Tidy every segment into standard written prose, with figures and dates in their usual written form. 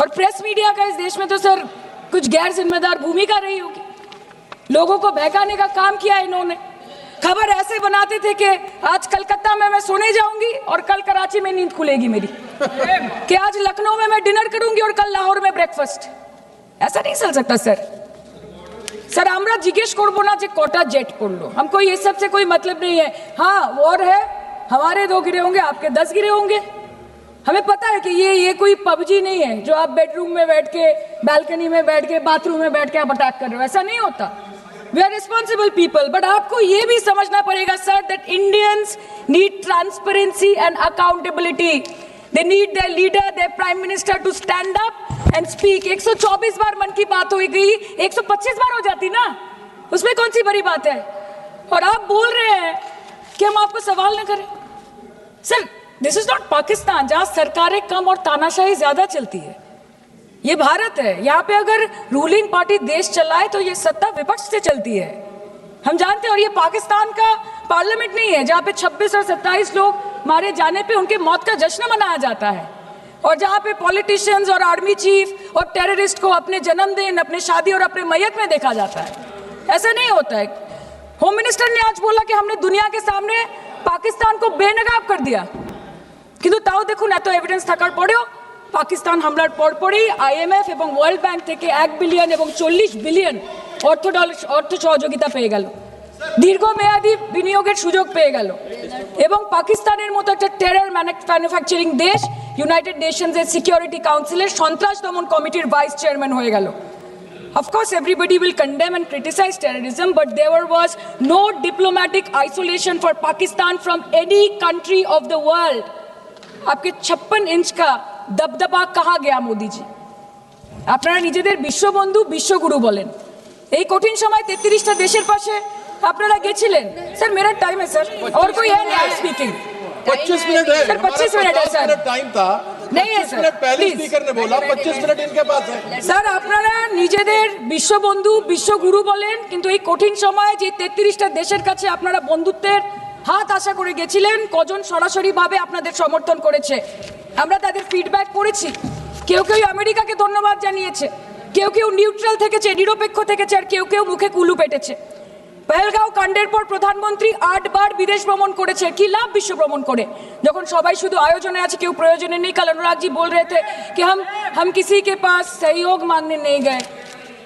और press media का इस देश में तो सर कुछ गैर जिम्मेदार भूमिका रही होगी। लोगों को बहकाने का काम किया इन्होंने। खबर ऐसे बनाते थे कि आज कलकत्ता में मैं सोने जाऊंगी और कल कराची में नींद खुलेगी मेरी, कि आज लखनऊ में मैं डिनर करूंगी और कल लाहौर में ब्रेकफास्ट। ऐसा नहीं चल सकता सर। আমরা জিজ্ঞেস করবো না যে কটা जेट করলো, हमको ये सब से कोई मतलब नहीं है। हाँ वॉर है, हमारे 2 गिरे होंगे, आपके 10 गिरे होंगे। हमें पता है कि ये कोई पबजी नहीं है जो आप बेडरूम में बैठ के, बालकनी में बैठ के, बाथरूम में बैठ के आप अटैक कर रहे हो। ऐसा नहीं होता। We are responsible people, but आपको ये भी समझना पड़ेगा sir that Indians need transparency and accountability. They need their leader, their prime minister to stand up and speak. 124 बार मन की बात हो गई, 125 बार हो जाती ना, उसमें कौन सी बड़ी बात है। और आप बोल रहे हैं कि हम आपको सवाल न करें। Sir this is not Pakistan जहां सरकारें कम और तानाशाही ज्यादा चलती है। ये भारत है, यहाँ पे अगर रूलिंग पार्टी देश चलाए तो ये सत्ता विपक्ष से चलती है, हम जानते हैं। और ये पाकिस्तान का पार्लियामेंट नहीं है जहाँ पे 26 और 27 लोग मारे जाने पे उनके मौत का जश्न मनाया जाता है, और जहाँ पे पॉलिटिशियंस और आर्मी चीफ और टेररिस्ट को अपने जन्मदिन, अपने शादी और अपने मैयत में देखा जाता है। ऐसा नहीं होता है। होम मिनिस्टर ने आज बोला कि हमने दुनिया के सामने पाकिस्तान को बेनकाब कर दिया, কিন্তু তাও দেখুন এত এভিডেন্স থাকার পরেও পাকিস্তান হামলার পরপরই আইএমএফ এবং ওয়ার্ল্ড ব্যাংক থেকে 1 বিলিয়ন এবং 40 বিলিয়ন অর্থ সহযোগিতা পেয়ে গেল, দীর্ঘমেয়াদী বিনিয়োগের সুযোগ পেয়ে গেল, এবং পাকিস্তানের মতো একটা টেরর ম্যানুফ্যাকচারিং দেশ ইউনাইটেড নেশনসের সিকিউরিটি কাউন্সিলের সন্ত্রাস দমন কমিটির ভাইস চেয়ারম্যান হয়ে গেল। Of course, everybody will condemn and criticize terrorism, but there was no diplomatic isolation for Pakistan from any country of the world. आपके 56 इंच का दबदबा कहाँ गया मोदी जी? আপনারা নিজেদের বিশ্ববন্ধু বিশ্বগুরু বলেন, এই কঠিন সময় 33টা দেশের পাশে আপনারা গেছিলেন। স্যার मेरा टाइम है सर, और कोई है नहीं स्पीकिंग। 25 मिनट है सर, 25 मिनट है सर, टाइम था नहीं है सर, पहले स्पीकर ने बोला 25 मिनट इनके पास है। স্যার আপনারা নিজেদের বিশ্ববন্ধু বিশ্বগুরু বলেন, কিন্তু এই কঠিন সময়ে যে 33টা দেশের কাছে আপনারা বন্ধুত্বের হাত আশা করে গেছিলেন, কজন সরাসরি ভাবে আপনাদের সমর্থন করেছে আমরা তাদের ফিডব্যাক করেছি। কেউ কেউ আমেরিকাকে ধন্যবাদ জানিয়েছে, কেউ কেউ নিউট্রাল থেকেছে, নিরপেক্ষ থেকেছে, আর কেউ কেউ মুখে কুলু পেটেছে। পহেলগাঁও কাণ্ডের পর প্রধানমন্ত্রী 8 বার বিদেশ ভ্রমণ করেছে। কি লাভ বিশ্ব ভ্রমণ করে যখন সবাই শুধু আয়োজনে আছে, কেউ প্রয়োজনে নেই। कल अनुराग जी बोल रहे थे कि हम किसी के पास सहयोग मांगने नहीं गए,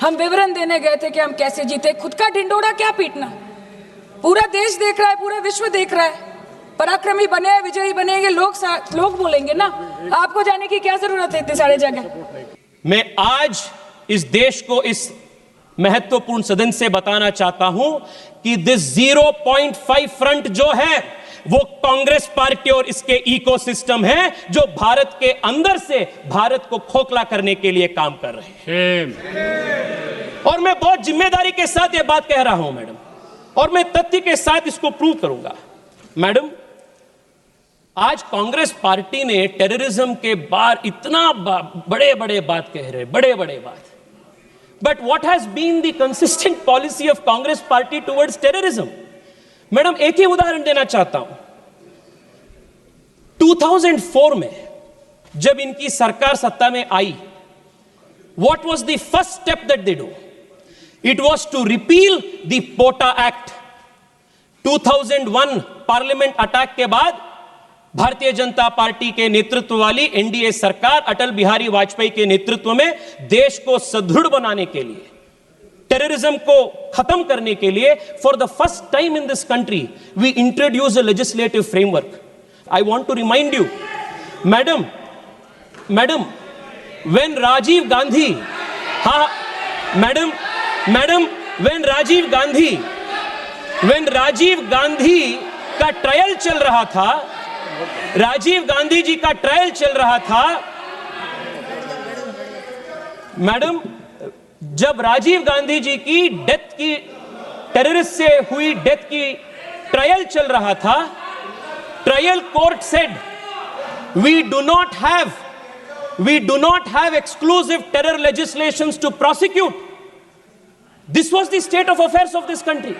हम विवरण देने गए थे कि हम कैसे जीते। खुद का ढिंडोरा क्या पीटना, पूरा देश देख रहा है, पूरा विश्व देख रहा है। पराक्रमी बने, विजयी बनेंगे लोग बोलेंगे ना, आपको जाने की क्या जरूरत है इतने सारे जगह। मैं आज इस देश को, इस महत्वपूर्ण सदन से बताना चाहता हूं कि दिस 0.5 फ्रंट जो है वो कांग्रेस पार्टी और इसके इकोसिस्टम है जो भारत के अंदर से भारत को खोखला करने के लिए काम कर रहे हैं। और मैं बहुत जिम्मेदारी के साथ यह बात कह रहा हूं मैडम, और मैं तथ्य के साथ इसको प्रूव करूंगा। मैडम आज कांग्रेस पार्टी ने टेररिज्म के बार इतना बड़े बड़े बात कह रहे, बड़े बड़े बात, but what has been the consistent policy of Congress party towards terrorism? Madam एक ही उदाहरण देना चाहता हूं। 2004 में जब इनकी सरकार सत्ता में आई, what was the first step that they do? It was to repeal the POTA act. 2001 parliament attack के बाद भारतीय जनता पार्टी के नेतृत्व वाली एनडीए सरकार अटल बिहारी वाजपेयी के नेतृत्व में देश को सुदृढ़ बनाने के लिए, टेररिज्म को खत्म करने के लिए, for the first time in this country we introduce a legislative framework. I want to remind you madam, when Rajiv Gandhi, हाँ मैडम, व्हेन राजीव गांधी का ट्रायल चल रहा था, राजीव गांधी जी का ट्रायल चल रहा था मैडम, जब राजीव गांधी जी की डेथ की, टेररिस्ट से हुई डेथ की ट्रायल चल रहा था, trial court said we do not have exclusive terror legislations to prosecute. This was the state of affairs of this country.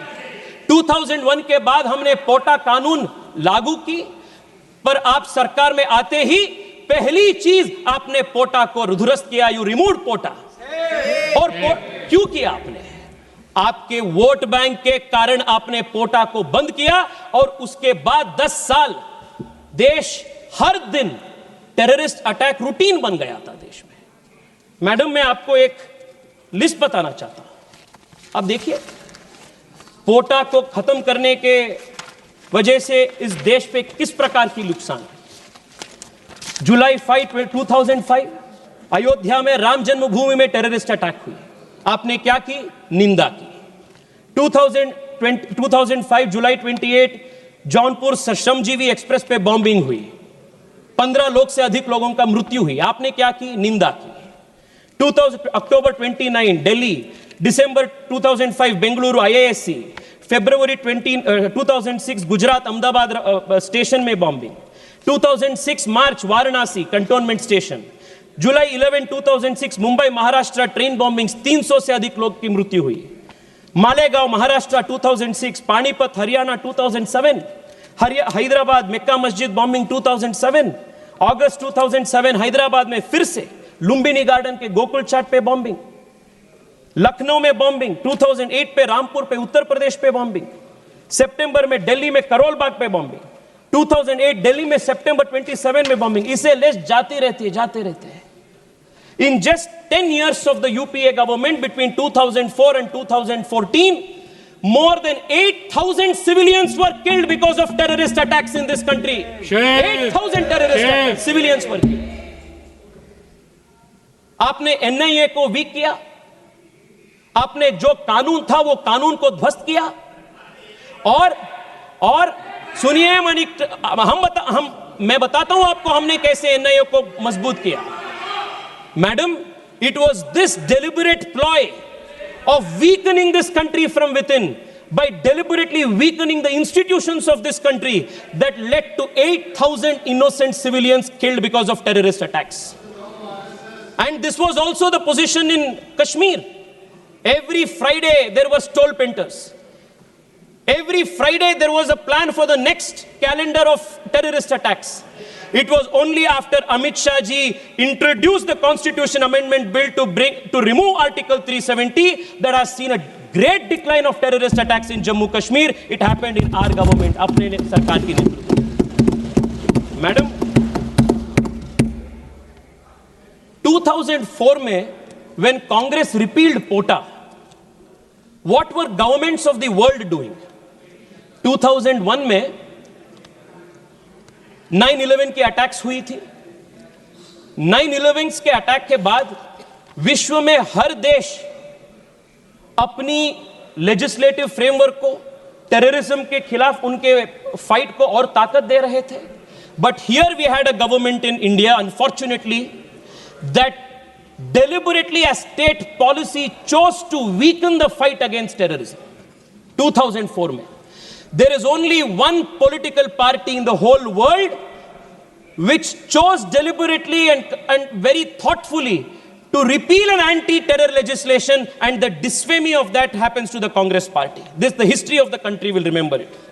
2001 के बाद हमने पोटा कानून लागू की, पर आप सरकार में आते ही पहली चीज आपने पोटा को ध्वस्त किया, यू रिमूव पोटा। और क्यों किया आपने? आपके वोट बैंक के कारण आपने पोटा को बंद किया और उसके बाद 10 साल देश हर दिन टेररिस्ट अटैक रूटीन बन गया था देश में। मैडम, मैं आपको एक लिस्ट बताना चाहता हूं। अब देखिए, पोटा को खत्म करने के वजह से इस देश पे किस प्रकार की नुकसान है। जुलाई 2005 अयोध्या में राम जन्मभूमि में टेररिस्ट अटैक हुई, आपने क्या की? निंदा की। 2005 जुलाई 28 जौनपुर श्रमजीवी एक्सप्रेस पे बॉम्बिंग हुई, 15 लोग से अधिक लोगों का मृत्यु हुई, आपने क्या की? निंदा की। अक्टूबर 29 दिल्ली, दिसंबर 2005 बेंगलुरु IISc, फरवरी 2006 गुजरात अहमदाबाद स्टेशन में बॉम्बिंग, 2006 मार्च वाराणसी कंटोनमेंट स्टेशन, जुलाई 11 2006 मुंबई महाराष्ट्र ट्रेन बॉम्बिंग, 300 से अधिक लोग की मृत्यु हुई। मालेगांव महाराष्ट्र 2006, पानीपत हरियाणा 2007, हैदराबाद मक्का मस्जिद बॉम्बिंग 2007, अगस्त 2007 हैदराबाद में फिर से लुंबिनी गार्डन के गोकुल चाट पे बॉम्बिंग, लखनऊ में बॉम्बिंग, 2008 पे रामपुर पे उत्तर प्रदेश पे बॉम्बिंग, सितंबर में दिल्ली में करोल बाग पे बॉम्बिंग, 2008 दिल्ली में सितंबर 27 में बॉम्बिंग। इसे लिस्ट जाते रहते हैं। In just 10 years of the UPA government between 2004 and 2014, more than 8,000 civilians were killed because of terrorist attacks in this country. 8,000 terrorist attacks, civilians were killed. आपने NIA को वीक किया, आपने जो कानून था वो कानून को ध्वस्त किया, और सुनिए मैं बताता हूं आपको हमने कैसे NIA को मजबूत किया। Madam, it was this deliberate ploy of weakening this country from within by deliberately weakening the institutions of this country that led to 8,000 innocent civilians killed because of terrorist attacks. And this was also the position in Kashmir. Every Friday there were toll painters. Every Friday there was a plan for the next calendar of terrorist attacks. It was only after Amit Shah ji introduced the Constitution Amendment Bill to remove Article 370 that has seen a great decline of terrorist attacks in Jammu Kashmir. It happened in our government, अपने सरकार की नेतृत्व। Madam, 2004 में when Congress repealed POTA, what were governments of the world doing? 2001 में 9/11 की attacks हुई थी। 9/11 के अटैक के बाद विश्व में हर देश अपनी लेजिस्लेटिव फ्रेमवर्क को टेररिज्म के खिलाफ उनके फाइट को और ताकत दे रहे थे। But here we had a government in India unfortunately that deliberately as state policy chose to weaken the fight against terrorism. 2004 में there is only one political party in the whole world which chose deliberately and very thoughtfully to repeal an anti-terror legislation, and the disfamy of that happens to the Congress party. This, the history of the country will remember it.